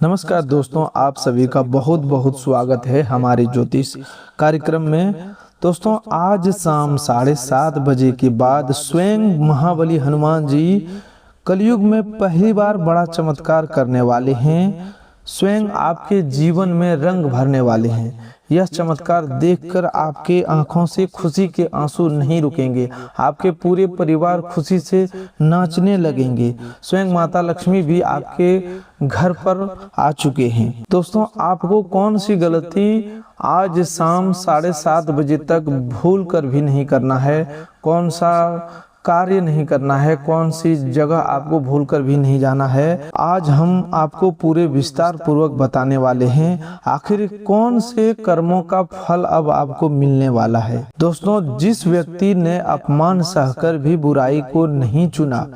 नमस्कार दोस्तों, आप सभी का बहुत बहुत स्वागत है हमारे ज्योतिष कार्यक्रम में। दोस्तों, आज शाम 7:30 बजे के बाद स्वयं महाबली हनुमान जी कलयुग में पहली बार बड़ा चमत्कार करने वाले हैं। स्वयं आपके जीवन में रंग भरने वाले हैं। यह चमत्कार देखकर आपके आंखों से खुशी के आंसू नहीं रुकेंगे। आपके पूरे परिवार खुशी से नाचने लगेंगे। स्वयं माता लक्ष्मी भी आपके घर पर आ चुके हैं। दोस्तों, आपको कौन सी गलती आज शाम 7:30 बजे तक भूल कर भी नहीं करना है, कौन सा कार्य नहीं करना है, कौन सी जगह आपको भूलकर भी नहीं जाना है, आज हम आपको पूरे विस्तार पूर्वक बताने वाले हैं। आखिर कौन से कर्मों का फल अब आपको मिलने वाला है। दोस्तों, जिस व्यक्ति ने अपमान सहकर भी बुराई को नहीं चुना,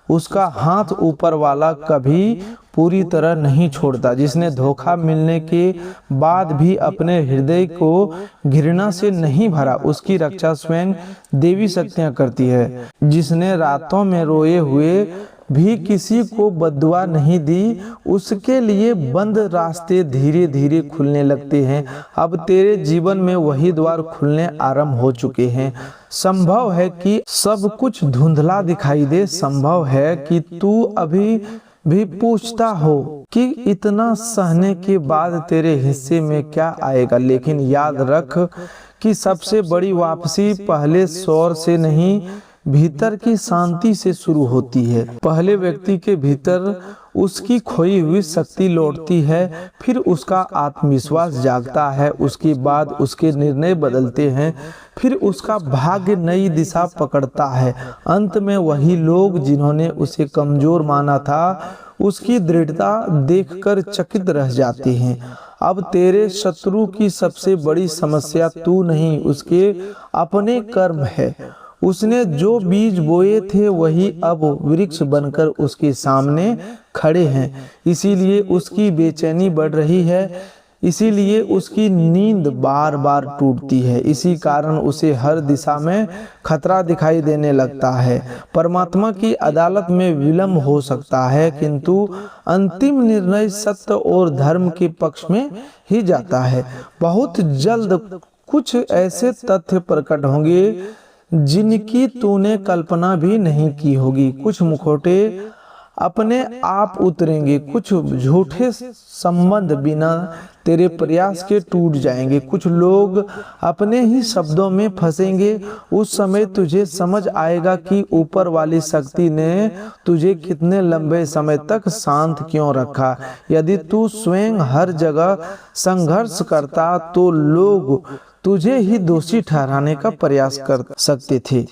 उसका हाथ ऊपर वाला कभी पूरी तरह नहीं छोड़ता। जिसने धोखा मिलने के बाद भी अपने हृदय को घृणा से नहीं भरा, उसकी रक्षा स्वयं देवी शक्तियां करती है। जिसने रातों में रोए हुए भी किसी को बद्दुआ नहीं दी, उसके लिए बंद रास्ते धीरे धीरे खुलने लगते हैं। अब तेरे जीवन में वही द्वार खुलने आरंभ हो चुके हैं। संभव है कि सब कुछ धुंधला दिखाई दे, संभव है कि तू अभी भी पूछता हो कि इतना सहने के बाद तेरे हिस्से में क्या आएगा, लेकिन याद रख कि सबसे बड़ी वापसी पहले शोर से नहीं, भीतर की शांति से शुरू होती है। पहले व्यक्ति के भीतर उसकी खोई हुई शक्ति लौटती है, फिर उसका आत्मविश्वास जागता है, उसके बाद उसके निर्णय बदलते हैं, फिर उसका भाग्य नई दिशा पकड़ता है। अंत में वही लोग जिन्होंने उसे कमजोर माना था, उसकी दृढ़ता देखकर चकित रह जाते हैं। अब तेरे शत्रु की सबसे बड़ी समस्या तू नहीं, उसके अपने कर्म है। उसने जो बीज बोए थे वही अब वृक्ष बनकर उसके सामने खड़े हैं। इसीलिए उसकी बेचैनी बढ़ रही है, इसीलिए उसकी नींद बार बार टूटती है। इसी कारण उसे हर दिशा में खतरा दिखाई देने लगता है। परमात्मा की अदालत में विलंब हो सकता है, किंतु अंतिम निर्णय सत्य और धर्म के पक्ष में ही जाता है। बहुत जल्द कुछ ऐसे तथ्य प्रकट होंगे जिनकी तूने कल्पना भी नहीं की होगी। कुछ मुखौटे अपने आप उतरेंगे, कुछ झूठे संबंध बिना तेरे प्रयास के टूट जाएंगे, कुछ लोग अपने ही शब्दों में फंसेंगे। उस समय तुझे समझ आएगा कि ऊपर वाली शक्ति ने तुझे कितने लंबे समय तक शांत क्यों रखा। यदि तू स्वयं हर जगह संघर्ष करता तो लोग तुझे ही दोषी ठहराने का प्रयास कर सकते थे,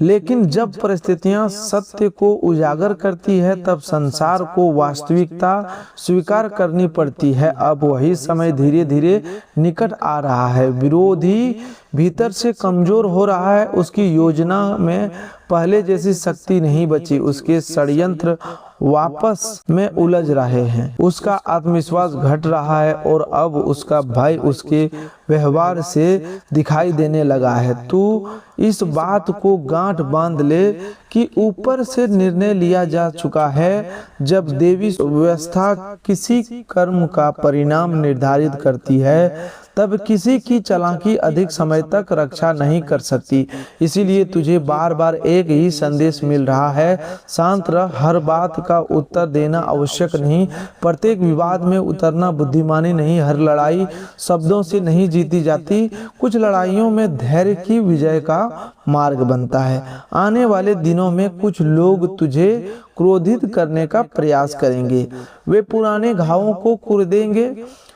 लेकिन जब परिस्थितियां सत्य को उजागर करती है, तब संसार को वास्तविकता स्वीकार करनी पड़ती है। अब वही समय धीरे धीरे निकट आ रहा है। विरोधी भीतर से कमजोर हो रहा है, उसकी योजना में पहले जैसी शक्ति नहीं बची, उसके षड्यंत्र वापस में उलझ रहे हैं, उसका आत्मविश्वास घट रहा है और अब उसका भय उसके व्यवहार से दिखाई देने लगा है। तू इस बात को गांठ बांध ले कि ऊपर से निर्णय लिया जा चुका है। जब देवी व्यवस्था किसी कर्म का परिणाम निर्धारित करती है, तब किसी की चालाकी अधिक समय तक रक्षा नहीं कर सकती। इसीलिए तुझे बार बार एक ही संदेश मिल रहा है, शांत रह। हर बात का उत्तर देना आवश्यक नहीं, प्रत्येक विवाद में उतरना बुद्धिमानी नहीं। हर लड़ाई शब्दों से नहीं जीती जाती, कुछ लड़ाइयों में धैर्य की विजय का मार्ग बनता है। आने वाले दिनों में कुछ लोग तुझे क्रोधित करने का प्रयास करेंगे, वे पुराने घावों को कुरेदेंगे,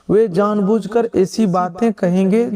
वे जानबूझकर ऐसी बातें कहेंगे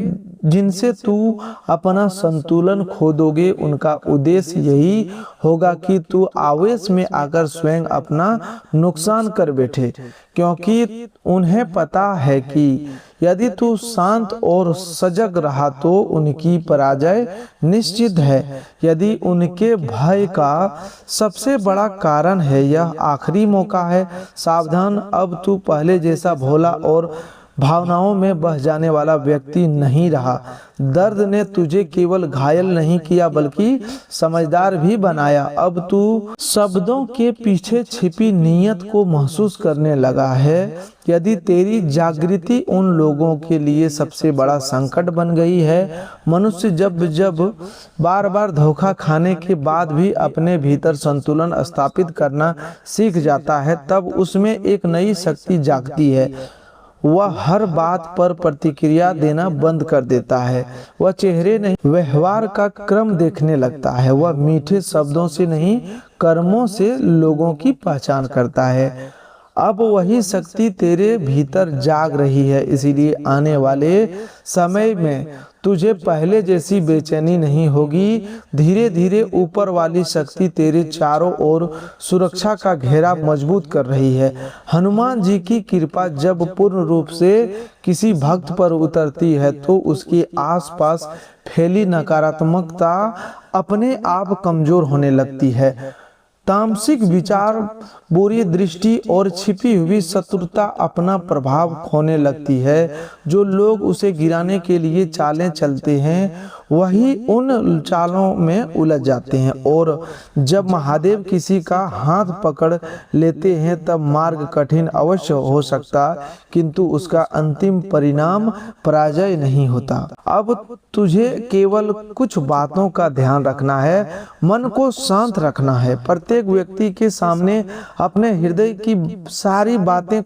जिनसे तू अपना संतुलन खो दोगे। उनका उद्देश्य यही होगा कि तू आवेश में आकर स्वयं अपना नुकसान कर बैठे, क्योंकि उन्हें पता है कि यदि तू शांत और सजग रहा तो उनकी पराजय निश्चित है। यदि उनके भय का सबसे बड़ा कारण है यह आखिरी मौका है, सावधान। अब तू पहले जैसा भोला और भावनाओं में बह जाने वाला व्यक्ति नहीं रहा। दर्द ने तुझे केवल घायल नहीं किया बल्कि समझदार भी बनाया। अब तू शब्दों के पीछे छिपी नीयत को महसूस करने लगा है। यदि तेरी जागृति उन लोगों के लिए सबसे बड़ा संकट बन गई है, मनुष्य जब जब बार बार धोखा खाने के बाद भी अपने भीतर संतुलन स्थापित करना सीख जाता है, तब उसमें एक नई शक्ति जागती है। वह हर बात पर प्रतिक्रिया देना बंद कर देता है। वह चेहरे नहीं व्यवहार का क्रम देखने लगता है। वह मीठे शब्दों से नहीं कर्मों से लोगों की पहचान करता है। अब वही शक्ति तेरे भीतर जाग रही है, इसीलिए आने वाले समय में तुझे पहले जैसी बेचैनी नहीं होगी। धीरे धीरे ऊपर वाली शक्ति तेरे चारों ओर सुरक्षा का घेरा मजबूत कर रही है। हनुमान जी की कृपा जब पूर्ण रूप से किसी भक्त पर उतरती है तो उसके आसपास फैली नकारात्मकता अपने आप कमजोर होने लगती है। तामसिक विचार, बुरी दृष्टि और छिपी हुई शत्रुता अपना प्रभाव खोने लगती है। जो लोग उसे गिराने के लिए चालें चलते हैं वही उन चालों में उलझ जाते हैं, और जब महादेव किसी का हाथ पकड़ लेते हैं तब मार्ग कठिन अवश्य हो सकता, किंतु उसका अंतिम परिणाम पराजय नहीं होता। अब तुझे केवल कुछ बातों का ध्यान रखना है, मन को शांत रखना है। प्रत्येक व्यक्ति के सामने अपने हृदय की सारी बातें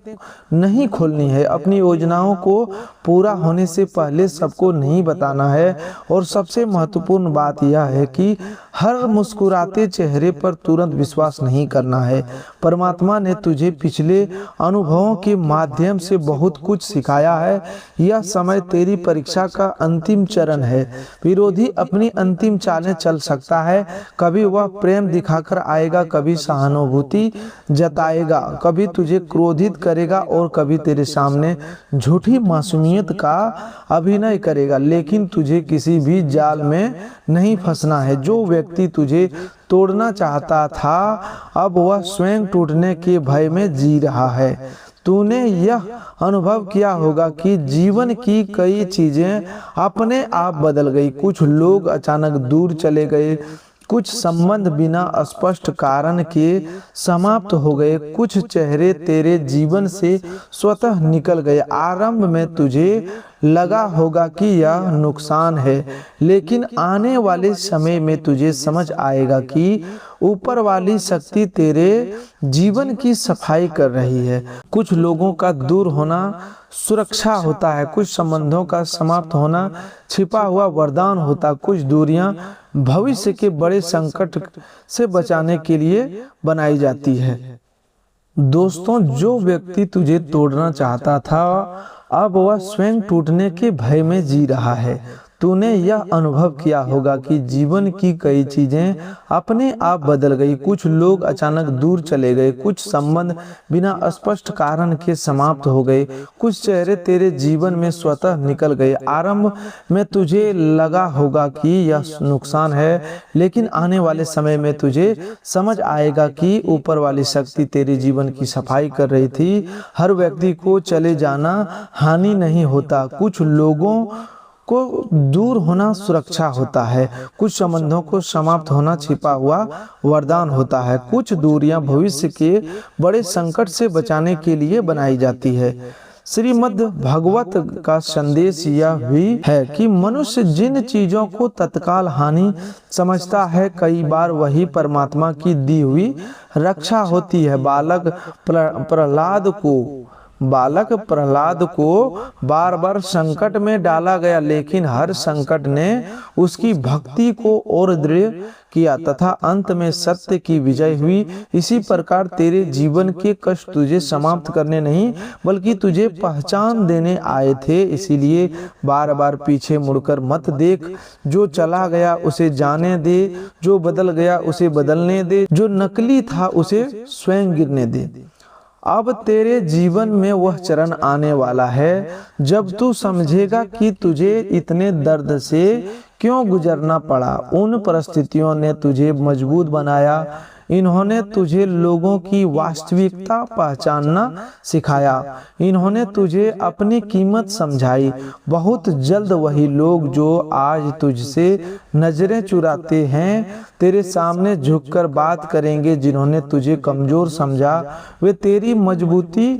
नहीं खोलनी है। अपनी योजनाओं को पूरा होने से पहले सबको नहीं बताना है। और सबसे महत्वपूर्ण बात यह है कि हर मुस्कुराते चेहरे पर तुरंत विश्वास नहीं करना है। परमात्मा ने तुझे पिछले अनुभवों के माध्यम से बहुत कुछ सिखाया है। यह समय तेरी परीक्षा का अंतिम चरण है। विरोधी अपनी अंतिम चालें चल सकता है। कभी वह प्रेम दिखाकर आएगा, कभी सहानुभूति जताएगा, कभी तुझे क्रोधित करेगा और कभी तेरे सामने झूठी मासूमियत का अभिनय करेगा। लेकिन तुझे किसी भी जाल में नहीं फंसना है। जो व्यक्ति तुझे तोड़ना चाहता था अब वह स्वयं टूटने के भय में जी रहा है। तूने यह अनुभव किया होगा कि जीवन की कई चीजें अपने आप बदल गई। कुछ लोग अचानक दूर चले गए, कुछ संबंध बिना स्पष्ट कारण के समाप्त हो गए, कुछ चेहरे तेरे जीवन से स्वतः निकल गए। आरंभ में तुझे लगा होगा कि यह नुकसान है, लेकिन आने वाले समय में तुझे समझ आएगा कि ऊपर वाली शक्ति तेरे जीवन की सफाई कर रही है। कुछ लोगों का दूर होना सुरक्षा होता है, कुछ संबंधों का समाप्त होना छिपा हुआ वरदान होता, कुछ दूरियां भविष्य के बड़े संकट से बचाने के लिए बनाई जाती है। दोस्तों, जो व्यक्ति तुझे तोड़ना चाहता था अब वह स्वयं टूटने के भय में जी रहा है। तूने यह अनुभव किया होगा कि जीवन की कई चीजें अपने आप बदल गई। कुछ लोग अचानक दूर चले गए, कुछ संबंध बिना स्पष्ट कारण के समाप्त हो गए, कुछ चेहरे तेरे जीवन में स्वतः निकल गए। आरंभ में तुझे लगा होगा कि यह नुकसान है, लेकिन आने वाले समय में तुझे समझ आएगा कि ऊपर वाली शक्ति तेरे जीवन की सफाई कर रही थी। हर व्यक्ति को चले जाना हानि नहीं होता। कुछ लोगों को दूर होना सुरक्षा होता है, कुछ संबंधों को समाप्त होना छिपा हुआ वरदान होता है, कुछ दूरियां भविष्य के बड़े संकट से बचाने के लिए बनाई जाती है। श्रीमद् भागवत का संदेश यह भी है कि मनुष्य जिन चीजों को तत्काल हानि समझता है कई बार वही परमात्मा की दी हुई रक्षा होती है। बालक प्रहलाद को बार बार संकट में डाला गया, लेकिन हर संकट ने उसकी भक्ति को और दृढ़ किया तथा अंत में सत्य की विजय हुई। इसी प्रकार तेरे जीवन के कष्ट तुझे समाप्त करने नहीं बल्कि तुझे पहचान देने आए थे। इसीलिए बार बार पीछे मुड़कर मत देख। जो चला गया उसे जाने दे, जो बदल गया उसे बदलने दे, जो नकली था उसे स्वयं गिरने दे। अब तेरे जीवन में वह चरण आने वाला है जब तू समझेगा कि तुझे इतने दर्द से क्यों गुजरना पड़ा। उन परिस्थितियों ने तुझे मजबूत बनाया, इन्होंने तुझे लोगों की वास्तविकता पहचानना सिखाया। इन्होंने तुझे अपनी कीमत समझाई। बहुत जल्द वही लोग जो आज तुझसे नजरें चुराते हैं तेरे सामने झुककर बात करेंगे। जिन्होंने तुझे कमजोर समझा वे तेरी मजबूती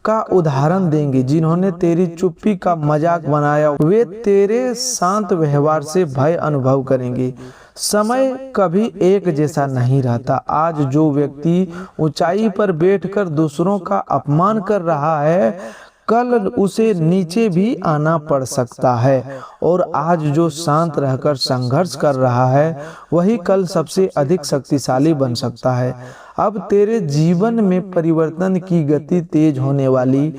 का उदाहरण देंगे। जिन्होंने तेरी चुप्पी का मजाक बनाया वे तेरे शांत व्यवहार से भय अनुभव करेंगे। समय कभी एक जैसा नहीं रहता। आज जो व्यक्ति ऊंचाई पर बैठकर दूसरों का अपमान कर रहा है कल उसे नीचे भी आना पड़ सकता है, और आज जो शांत रहकर संघर्ष कर रहा है वही कल सबसे अधिक शक्तिशाली बन सकता है। अब तेरे जीवन में परिवर्तन की गति तेज होने वाली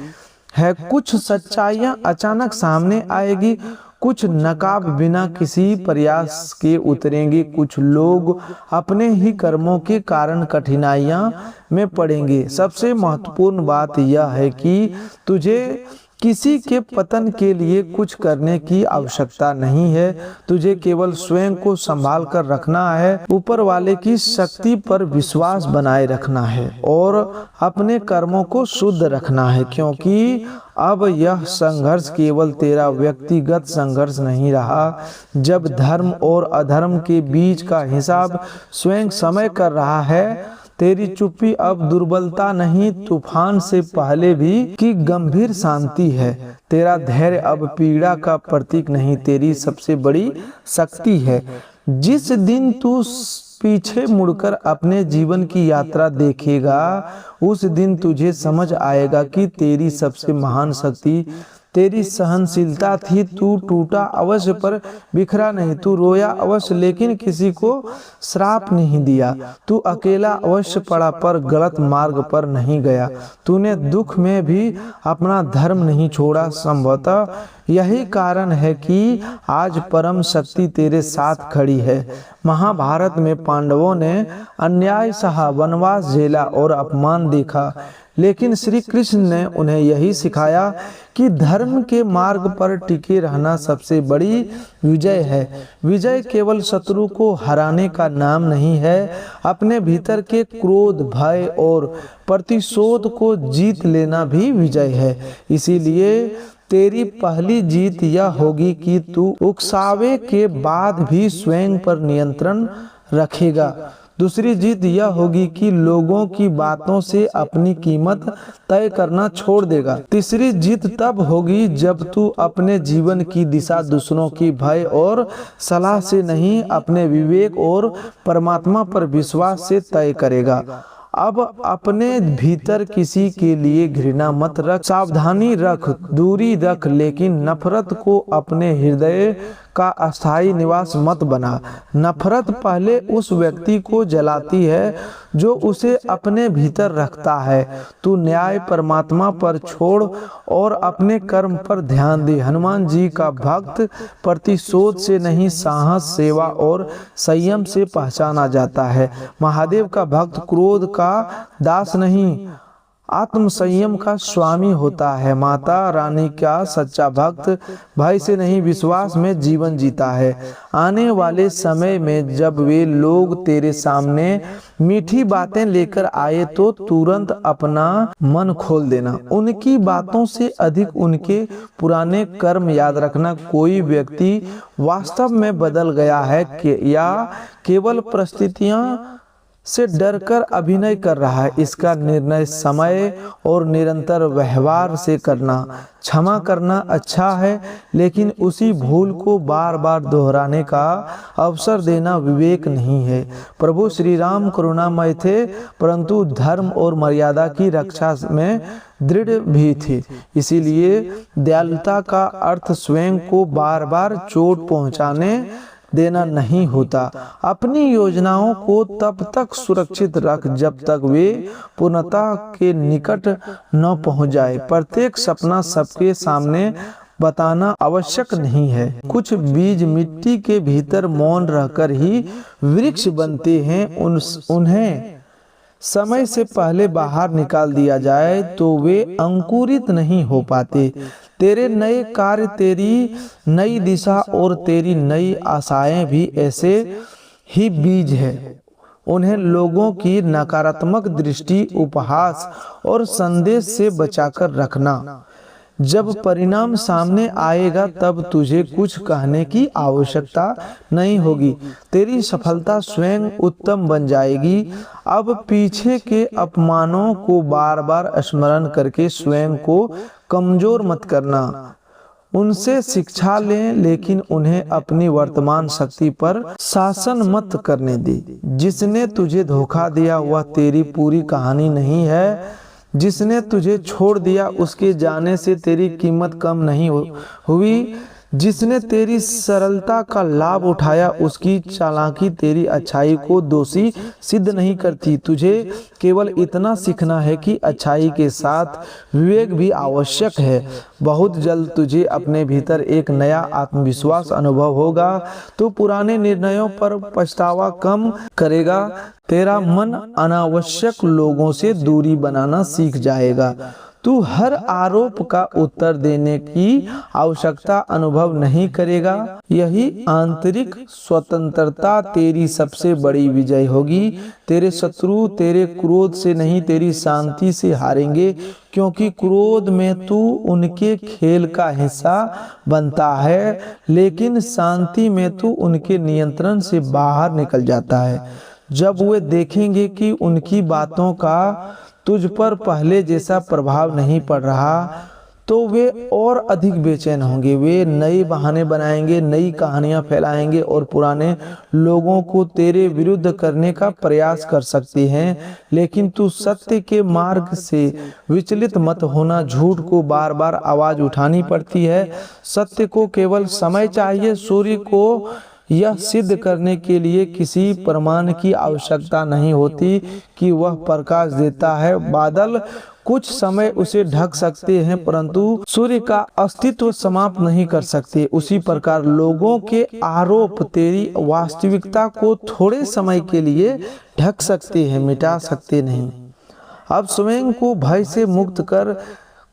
है। कुछ सच्चाइयां अचानक सामने आएगी, कुछ नकाब बिना किसी प्रयास के उतरेंगे। कुछ लोग अपने ही कर्मों के कारण कठिनाइयां में पड़ेंगे। सबसे महत्वपूर्ण बात यह है कि तुझे किसी के पतन के लिए कुछ करने की आवश्यकता नहीं है। तुझे केवल स्वयं को संभाल कर रखना है, ऊपर वाले की शक्ति पर विश्वास बनाए रखना है और अपने कर्मों को शुद्ध रखना है, क्योंकि अब यह संघर्ष केवल तेरा व्यक्तिगत संघर्ष नहीं रहा। जब धर्म और अधर्म के बीच का हिसाब स्वयं समय कर रहा है, तेरी चुप्पी अब दुर्बलता नहीं, तूफान से पहले भी की गंभीर शांति है। तेरा धैर्य अब पीड़ा का प्रतीक नहीं, तेरी सबसे बड़ी शक्ति है। जिस दिन तू पीछे मुड़कर अपने जीवन की यात्रा देखेगा उस दिन तुझे समझ आएगा कि तेरी सबसे महान शक्ति तेरी सहनशीलता थी। तू टूटा अवश्य पर बिखरा नहीं, तू रोया अवश्य लेकिन किसी को श्राप नहीं दिया, तू अकेला अवश्य पड़ा पर गलत मार्ग पर नहीं गया, तूने दुख में भी अपना धर्म नहीं छोड़ा। संभवतः यही कारण है कि आज परम शक्ति तेरे साथ खड़ी है। महाभारत में पांडवों ने अन्याय सहा, वनवास झेला और अपमान देखा, लेकिन श्री कृष्ण ने उन्हें यही सिखाया कि धर्म के मार्ग पर टिके रहना सबसे बड़ी विजय है। विजय केवल शत्रु को हराने का नाम नहीं है, अपने भीतर के क्रोध, भय और प्रतिशोध को जीत लेना भी विजय है। इसीलिए तेरी पहली जीत यह होगी कि तू उकसावे के बाद भी स्वयं पर नियंत्रण रखेगा। दूसरी जीत यह होगी कि लोगों की बातों से अपनी कीमत तय करना छोड़ देगा। तीसरी जीत तब होगी जब तू अपने जीवन की दिशा दूसरों की भय और सलाह से नहीं, अपने विवेक और परमात्मा पर विश्वास से तय करेगा। अब अपने भीतर किसी के लिए घृणा मत रख, सावधानी रख, दूरी रख, लेकिन नफरत को अपने हृदय का अस्थायी निवास मत बना। नफरत पहले उस व्यक्ति को जलाती है जो उसे अपने भीतर रखता है। तू न्याय परमात्मा पर छोड़ और अपने कर्म पर ध्यान दे। हनुमान जी का भक्त प्रतिशोध से नहीं, साहस, सेवा और संयम से पहचाना जाता है। महादेव का भक्त क्रोध का दास नहीं, आत्म संयम का स्वामी होता है। माता रानी का सच्चा भक्त भय से नहीं, विश्वास में जीवन जीता है। आने वाले समय में जब वे लोग तेरे सामने मीठी बातें लेकर आए तो तुरंत अपना मन खोल देना। उनकी बातों से अधिक उनके पुराने कर्म याद रखना। कोई व्यक्ति वास्तव में बदल गया है या केवल परिस्थितियां से डरकर अभिनय कर रहा है, इसका निर्णय समय और निरंतर व्यवहार से करना। क्षमा करना अच्छा है, लेकिन उसी भूल को बार बार दोहराने का अवसर देना विवेक नहीं है। प्रभु श्री राम करुणामय थे, परंतु धर्म और मर्यादा की रक्षा में दृढ़ भी थे। इसीलिए दयालुता का अर्थ स्वयं को बार बार चोट पहुंचाने देना नहीं होता। अपनी योजनाओं को तब तक सुरक्षित रख जब तक वे पूर्णता के निकट न पहुंच जाए। प्रत्येक सपना सबके सामने बताना आवश्यक नहीं है। कुछ बीज मिट्टी के भीतर मौन रहकर ही वृक्ष बनते हैं। उन्हें समय से पहले बाहर निकाल दिया जाए तो वे अंकुरित नहीं हो पाते। तेरे नए कार्य, तेरी नई दिशा और तेरी नई आशाएं भी ऐसे ही बीज है। उन्हें लोगों की नकारात्मक दृष्टि, उपहास और संदेश से बचाकर रखना। जब परिणाम सामने आएगा तब तुझे कुछ कहने की आवश्यकता नहीं होगी, तेरी सफलता स्वयं उत्तम बन जाएगी। अब पीछे के अपमानों को बार बार स्मरण करके स्वयं को कमजोर मत करना। उनसे शिक्षा लें, लेकिन उन्हें अपनी वर्तमान शक्ति पर शासन मत करने दे। जिसने तुझे धोखा दिया वह तेरी पूरी कहानी नहीं है। जिसने तुझे छोड़ दिया उसके जाने से तेरी कीमत कम नहीं हुई। जिसने तेरी सरलता का लाभ उठाया उसकी चालाकी तेरी अच्छाई को दोषी सिद्ध नहीं करती। तुझे केवल इतना सीखना है कि अच्छाई के साथ विवेक भी आवश्यक है। बहुत जल्द तुझे अपने भीतर एक नया आत्मविश्वास अनुभव होगा। तू पुराने निर्णयों पर पछतावा कम करेगा। तेरा मन अनावश्यक लोगों से दूरी बनाना सीख जाएगा। तू हर आरोप का उत्तर देने की आवश्यकता अनुभव नहीं करेगा। यही आंतरिक स्वतंत्रता तेरी सबसे बड़ी विजय होगी। तेरे शत्रु तेरे क्रोध से नहीं, तेरी शांति से हारेंगे, क्योंकि क्रोध में तू उनके खेल का हिस्सा बनता है, लेकिन शांति में तू उनके नियंत्रण से बाहर निकल जाता है। जब वे देखेंगे कि उनकी बातों का तुझ पर पहले जैसा प्रभाव नहीं पड़ रहा, तो वे और अधिक बेचैन होंगे। वे नए बहाने बनाएंगे, नई कहानियां फैलाएंगे और पुराने लोगों को तेरे विरुद्ध करने का प्रयास कर सकते हैं। लेकिन तू सत्य के मार्ग से विचलित मत होना। झूठ को बार बार आवाज उठानी पड़ती है, सत्य को केवल समय चाहिए। सूर्य को यह सिद्ध करने के लिए किसी प्रमाण की आवश्यकता नहीं होती कि वह प्रकाश देता है। बादल कुछ समय उसे ढक सकते हैं, परंतु सूर्य का अस्तित्व समाप्त नहीं कर सकते। उसी प्रकार लोगों के आरोप तेरी वास्तविकता को थोड़े समय के लिए ढक सकते हैं, मिटा सकते नहीं। अब स्वयं को भय से मुक्त कर।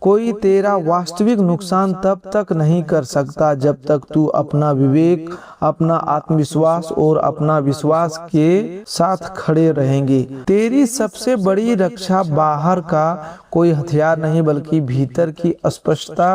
कोई तेरा वास्तविक नुकसान तब तक नहीं कर सकता जब तक तू अपना विवेक, अपना आत्मविश्वास और अपना विश्वास के साथ खड़े रहेंगे। तेरी सबसे बड़ी रक्षा बाहर का कोई हथियार नहीं, बल्कि भीतर की स्पष्टता।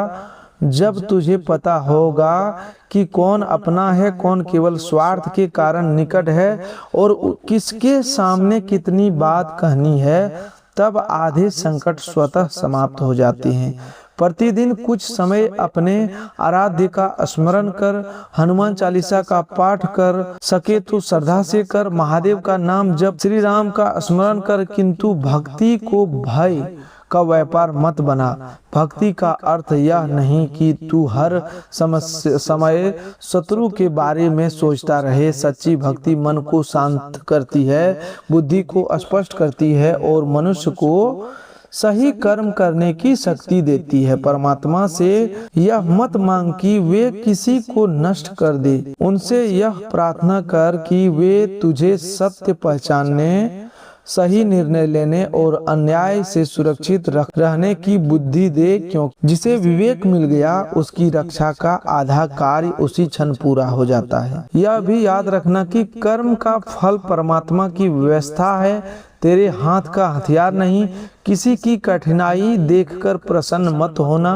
जब तुझे पता होगा कि कौन अपना है, कौन केवल स्वार्थ के कारण निकट है और किसके सामने कितनी बात कहनी है, तब आधे संकट स्वतः समाप्त हो जाते हैं। प्रतिदिन कुछ समय अपने आराध्य का स्मरण कर। हनुमान चालीसा का पाठ कर सके तो श्रद्धा से कर। महादेव का नाम जप, श्री राम का स्मरण कर, किंतु भक्ति को भय का व्यापार मत बना। भक्ति का अर्थ यह नहीं कि तू हर समय शत्रु के बारे में सोचता रहे। सच्ची भक्ति मन को शांत करती है, बुद्धि को स्पष्ट करती है और मनुष्य को सही कर्म करने की शक्ति देती है। परमात्मा से यह मत मांग कि वे किसी को नष्ट कर दे। उनसे यह प्रार्थना कर कि वे तुझे सत्य पहचानने, सही निर्णय लेने और अन्याय से सुरक्षित रहने की बुद्धि दे, क्योंकि जिसे विवेक मिल गया उसकी रक्षा का आधा कार्य उसी क्षण पूरा हो जाता है। यह भी याद रखना कि कर्म का फल परमात्मा की व्यवस्था है, तेरे हाथ का हथियार नहीं। किसी की कठिनाई देखकर प्रसन्न मत होना,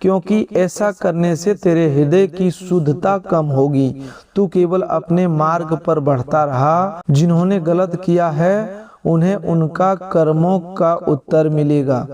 क्योंकि ऐसा करने से तेरे हृदय की शुद्धता कम होगी। तू केवल अपने मार्ग पर बढ़ता रहा। जिन्होंने गलत किया है उन्हें उनका कर्मों का उत्तर मिलेगा।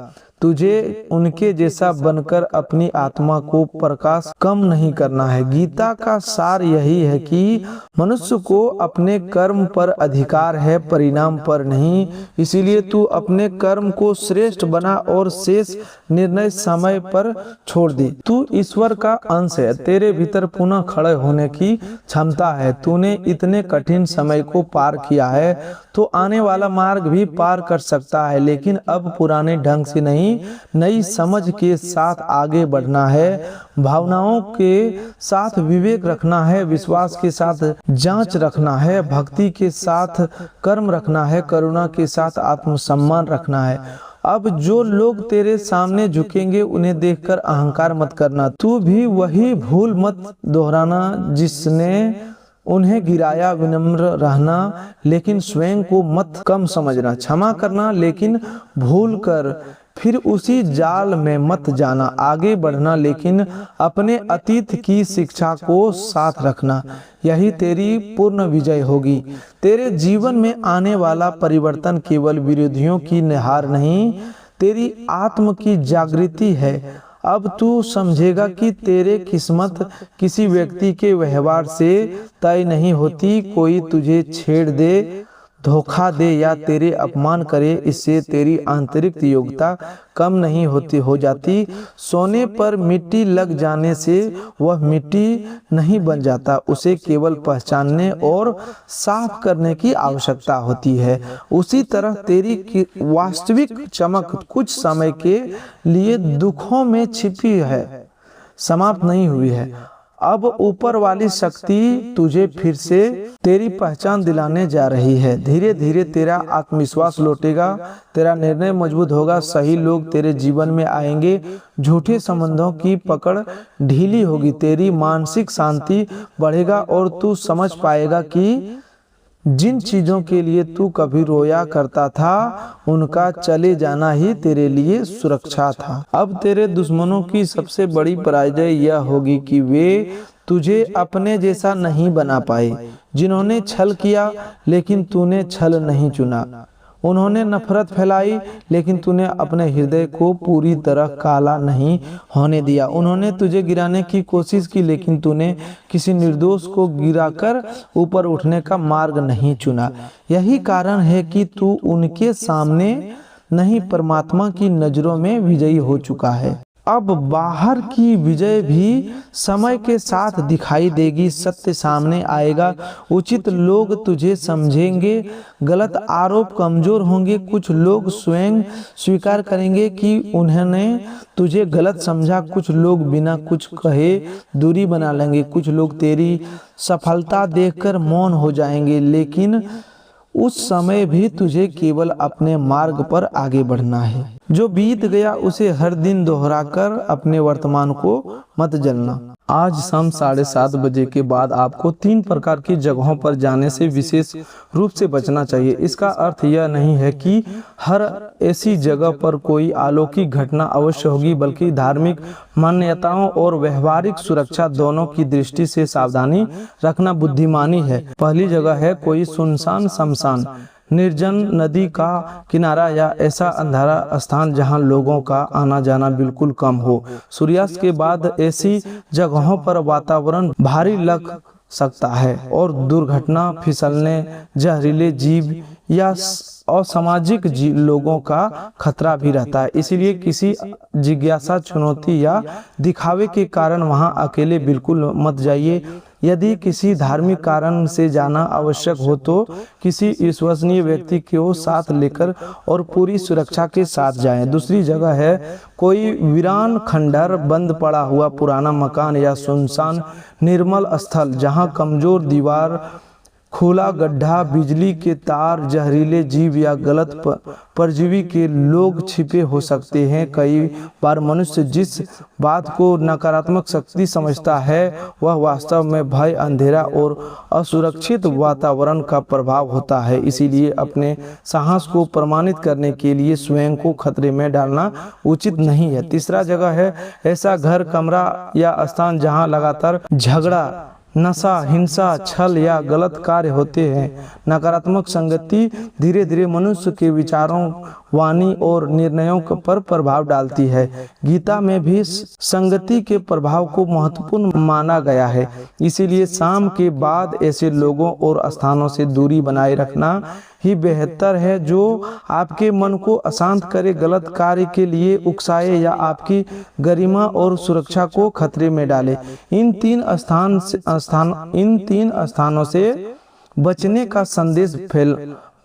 तुझे उनके जैसा बनकर अपनी आत्मा को प्रकाश कम नहीं करना है। गीता का सार यही है कि मनुष्य को अपने कर्म पर अधिकार है, परिणाम पर नहीं। इसीलिए तू अपने कर्म को श्रेष्ठ बना और शेष निर्णय समय पर छोड़ दे। तू ईश्वर का अंश है, तेरे भीतर पुनः खड़े होने की क्षमता है। तूने इतने कठिन समय को पार किया है तो आने वाला मार्ग भी पार कर सकता है, लेकिन अब पुराने ढंग से नहीं, नई समझ के साथ आगे बढ़ना है। भावनाओं के साथ विवेक रखना है, विश्वास के साथ जांच रखना है, भक्ति के साथ कर्म रखना है, करुणा के साथ आत्मसम्मान रखना है। अब जो लोग तेरे सामने झुकेंगे उन्हें देखकर अहंकार मत करना। तू भी वही भूल मत दोहराना जिसने उन्हें गिराया, विनम्र रहना लेकिन स्वयं को मत कम समझना, क्षमा करना लेकिन भूल कर फिर उसी जाल में मत जाना, आगे बढ़ना लेकिन अपने अतीत की शिक्षा को साथ रखना, यही तेरी पूर्ण विजय होगी। तेरे जीवन में आने वाला परिवर्तन केवल विरोधियों की हार नहीं, तेरी आत्म की जागृति है। अब तू समझेगा कि तेरे किस्मत किसी व्यक्ति के व्यवहार से तय नहीं होती। कोई तुझे छेड़ दे, धोखा दे या तेरे अपमान करे, इससे तेरी आंतरिक योग्यता कम नहीं हो जाती। सोने पर मिट्टी लग जाने से वह मिट्टी नहीं बन जाता, उसे केवल पहचानने और साफ करने की आवश्यकता होती है। उसी तरह तेरी वास्तविक चमक कुछ समय के लिए दुखों में छिपी है, समाप्त नहीं हुई है। अब ऊपर वाली शक्ति तुझे फिर से तेरी पहचान दिलाने जा रही है। धीरे धीरे तेरा आत्मविश्वास लौटेगा, तेरा निर्णय मजबूत होगा, सही लोग तेरे जीवन में आएंगे, झूठे संबंधों की पकड़ ढीली होगी, तेरी मानसिक शांति बढ़ेगा और तू समझ पाएगा कि जिन चीजों के लिए तू कभी रोया करता था उनका चले जाना ही तेरे लिए सुरक्षा था। अब तेरे दुश्मनों की सबसे बड़ी पराजय यह होगी कि वे तुझे अपने जैसा नहीं बना पाए। जिन्होंने छल किया लेकिन तूने छल नहीं चुना, उन्होंने नफरत फैलाई लेकिन तूने अपने हृदय को पूरी तरह काला नहीं होने दिया। उन्होंने तुझे गिराने की कोशिश की लेकिन तूने किसी निर्दोष को गिराकर ऊपर उठने का मार्ग नहीं चुना। यही कारण है कि तू उनके सामने नहीं, परमात्मा की नजरों में विजयी हो चुका है। अब बाहर की विजय भी समय के साथ दिखाई देगी, सत्य सामने आएगा, उचित लोग तुझे समझेंगे, गलत आरोप कमजोर होंगे, कुछ लोग स्वयं स्वीकार करेंगे कि उन्होंने तुझे गलत समझा, कुछ लोग बिना कुछ कहे दूरी बना लेंगे, कुछ लोग तेरी सफलता देखकर मौन हो जाएंगे, लेकिन उस समय भी तुझे केवल अपने मार्ग पर आगे बढ़ना है। जो बीत गया उसे हर दिन दोहराकर अपने वर्तमान को मत जलना। आज शाम 7:30 बजे के बाद आपको 3 प्रकार की जगहों पर जाने से विशेष रूप से बचना चाहिए। इसका अर्थ यह नहीं है कि हर ऐसी जगह पर कोई अलौकिक घटना अवश्य होगी, बल्कि धार्मिक मान्यताओं और व्यवहारिक सुरक्षा दोनों की दृष्टि से सावधानी रखना बुद्धिमानी है। पहली जगह है कोई सुनसान शमशान, निर्जन नदी का किनारा या ऐसा अंधारा स्थान जहां लोगों का आना जाना बिल्कुल कम हो। सूर्यास्त के बाद ऐसी जगहों पर वातावरण भारी लग सकता है और दुर्घटना, फिसलने, जहरीले जीव या असामाजिक लोगों का खतरा भी रहता है। इसलिए किसी जिज्ञासा, चुनौती या दिखावे के कारण वहां अकेले बिल्कुल मत जाइए। यदि किसी धार्मिक कारण से जाना आवश्यक हो तो किसी विश्वसनीय व्यक्ति को साथ लेकर और पूरी सुरक्षा के साथ जाएं। दूसरी जगह है कोई वीरान खंडहर, बंद पड़ा हुआ पुराना मकान या सुनसान निर्मल स्थल जहां कमजोर दीवार, खुला गड्ढा, बिजली के तार, जहरीले जीव या गलत परजीवी के लोग छिपे हो सकते हैं। कई बार मनुष्य जिस बात को नकारात्मक शक्ति समझता है वह वास्तव में भय, अंधेरा और असुरक्षित वातावरण का प्रभाव होता है। इसीलिए अपने साहस को प्रमाणित करने के लिए स्वयं को खतरे में डालना उचित नहीं है। तीसरा जगह है ऐसा घर, कमरा या स्थान जहां लगातार झगड़ा, नशा, हिंसा, छल या गलत कार्य होते हैं। नकारात्मक संगति धीरे धीरे मनुष्य के विचारों, वाणी और निर्णयों पर प्रभाव डालती है। गीता में भी संगति के प्रभाव को महत्वपूर्ण माना गया है। इसीलिए शाम के बाद ऐसे लोगों और स्थानों से दूरी बनाए रखना ही बेहतर है जो आपके मन को अशांत करे, गलत कार्य के लिए उकसाए या आपकी गरिमा और सुरक्षा को खतरे में डाले। इन तीन स्थानों से बचने का संदेश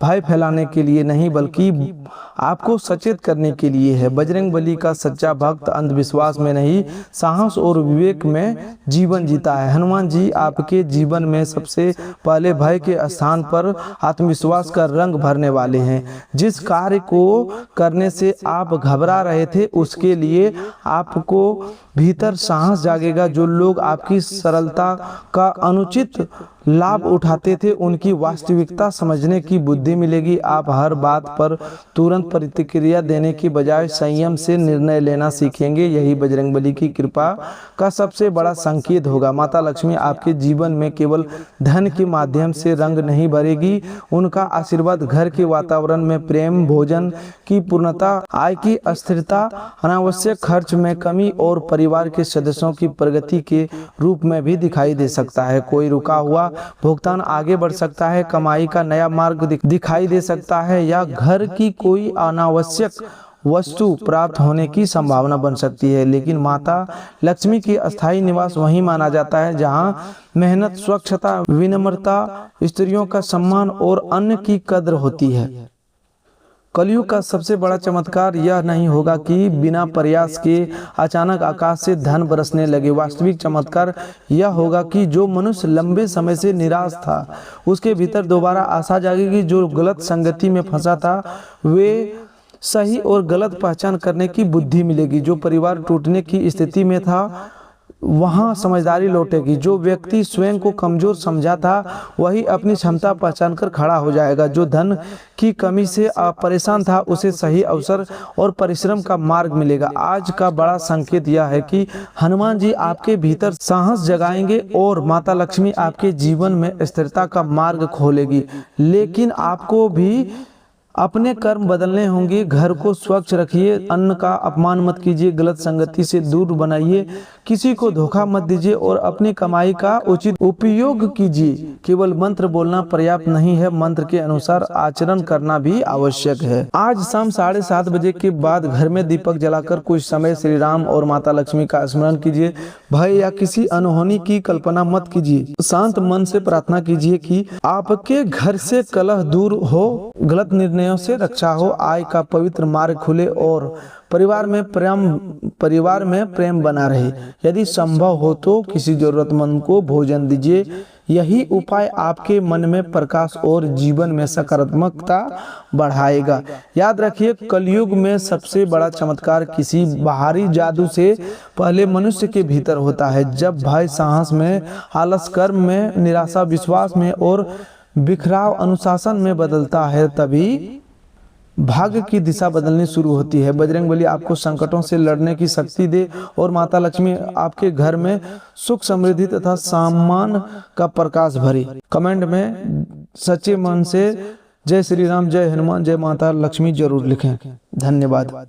भय फैलाने के लिए नहीं बल्कि आपको सचेत करने के लिए है। बजरंग बली का सच्चा भक्त अंधविश्वास में नहीं, साहस और विवेक में जीवन जीता है। हनुमान जी आपके जीवन में सबसे पहले भय के स्थान पर आत्मविश्वास का रंग भरने वाले हैं। जिस कार्य को करने से आप घबरा रहे थे उसके लिए आपको भीतर साहस जागेगा। जो लोग आपकी सरलता का अनुचित लाभ उठाते थे उनकी वास्तविकता समझने की बुद्धि मिलेगी। आप हर बात पर तुरंत प्रतिक्रिया देने की बजाय संयम से निर्णय लेना सीखेंगे। यही बजरंगबली की कृपा का सबसे बड़ा संकेत होगा। माता लक्ष्मी आपके जीवन में केवल धन के माध्यम से रंग नहीं भरेगी, उनका आशीर्वाद घर के वातावरण में प्रेम, भोजन की पूर्णता, आय की स्थिरता, अनावश्यक खर्च में कमी और परिवार के सदस्यों की प्रगति के रूप में भी दिखाई दे सकता है। कोई रुका हुआ भुगतान आगे बढ़ सकता है, कमाई का नया मार्ग दिखाई दे सकता है या घर की कोई अनावश्यक वस्तु प्राप्त होने की संभावना बन सकती है। लेकिन माता लक्ष्मी की अस्थायी निवास वहीं माना जाता है जहां मेहनत, स्वच्छता, विनम्रता, स्त्रियों का सम्मान और अन्न की कद्र होती है। कलयुग का सबसे बड़ा चमत्कार यह नहीं होगा कि बिना प्रयास के अचानक आकाश से धन बरसने लगे। वास्तविक चमत्कार यह होगा कि जो मनुष्य लंबे समय से निराश था उसके भीतर दोबारा आशा जागेगी। जो गलत संगति में फंसा था वे सही और गलत पहचान करने की बुद्धि मिलेगी। जो परिवार टूटने की स्थिति में था वहां समझदारी लौटेगी। जो व्यक्ति स्वयं को कमजोर समझा था वही अपनी क्षमता पहचान कर खड़ा हो जाएगा। जो धन की कमी से परेशान था उसे सही अवसर और परिश्रम का मार्ग मिलेगा। आज का बड़ा संकेत यह है कि हनुमान जी आपके भीतर साहस जगाएंगे और माता लक्ष्मी आपके जीवन में स्थिरता का मार्ग खोलेगी। लेकिन आपको भी अपने कर्म बदलने होंगे। घर को स्वच्छ रखिए, अन्न का अपमान मत कीजिए, गलत संगति से दूर बनाइए, किसी को धोखा मत दीजिए और अपनी कमाई का उचित उपयोग कीजिए। केवल मंत्र बोलना पर्याप्त नहीं है, मंत्र के अनुसार आचरण करना भी आवश्यक है। आज शाम 7:30 बजे के बाद घर में दीपक जलाकर कुछ समय श्री राम और माता लक्ष्मी का स्मरण कीजिए। भय या किसी अनहोनी की कल्पना मत कीजिए। शांत मन से प्रार्थना कीजिए कि आपके घर से कलह दूर हो, गलत निर्णय से रक्षा हो, आय का पवित्र मार्ग खुले और परिवार में प्रेम बना रहे। यदि संभव हो तो किसी जरूरतमंद को भोजन दीजिए। यही उपाय आपके मन में प्रकाश और जीवन में सकारात्मकता बढ़ाएगा। याद रखिए, कलयुग में सबसे बड़ा चमत्कार किसी बाहरी जादू से पहले मनुष्य के भीतर होता है। जब भय साहस में, आलस कर्म में, निराशा विश्वास में और बिखराव अनुशासन में बदलता है तभी भाग्य की दिशा बदलनी शुरू होती है। बजरंगबली आपको संकटों से लड़ने की शक्ति दे और माता लक्ष्मी आपके घर में सुख, समृद्धि तथा सम्मान का प्रकाश भरे। कमेंट में सच्चे मन से जय श्री राम, जय हनुमान, जय माता लक्ष्मी जरूर लिखें। धन्यवाद।